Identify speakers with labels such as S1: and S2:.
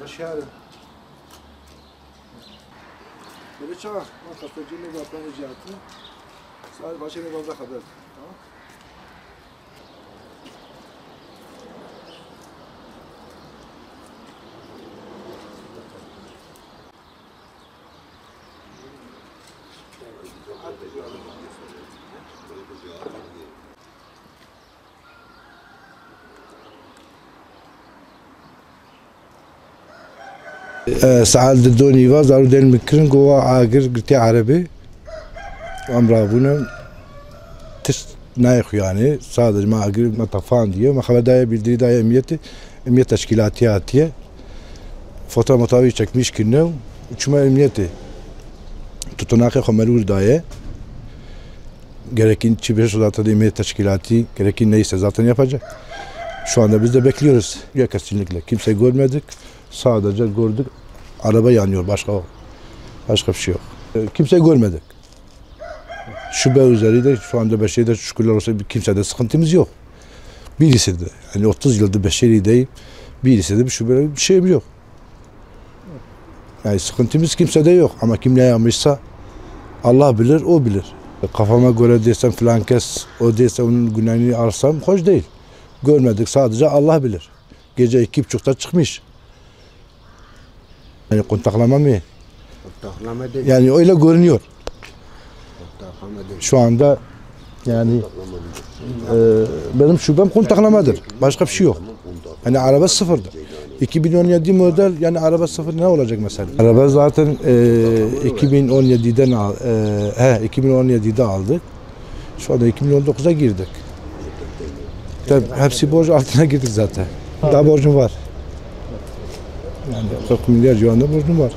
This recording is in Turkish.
S1: Hoş geldin. Böyle çağır. Bak hastacığın ne yapmanı icatını. Sadece başa bir balda kadar. Tamam.
S2: ساعات دوني وازارو دين مكرن جوا عاقر قلتي عربي أمرابونا تش نايخ يعني صادر ما عاقر ما طفان ديه ما خلا داية بيدري داية emniyet teşkilatiyatiye fotoğraf mutavi çekmiş kinne uçma emniyeti tutanakı kamerur daye gerekin çiftçi zaten emniyet teşkilatı gerekin neyse zaten yapacak. Şu anda biz de bekliyoruz. Ya kesinlikle kimseyi görmedik. Sadece gördük. Araba yanıyor. Başka bir şey yok. Kimseyi görmedik. Şube üzerinde şu anda Beşeri'de şükürler olsun kimsede sıkıntımız yok. Birisi de yani 30 yıldır Beşeri'deyim. Birisi de bir şeyim yok. Yani sıkıntımız kimsede yok. Ama kim ne yapmışsa Allah bilir, o bilir. Kafama göre desem filan kes, o dese onun günahını alsam hoş değil. Görmedik, sadece Allah bilir. Gece 2.30'da çıkmış. Yani kontaklama mı? Yani öyle görünüyor. Şu anda yani benim şubem kontaklamadır. Başka bir şey yok. Yani araba sıfırdır. 2017 model yani araba sıfır ne olacak mesela? Araba zaten 2017'de aldık. Şu anda 2019'a girdik. Tabii hepsi borç altına girdik zaten. Daha borcum var. Yani 40 milyar civarında borcum var.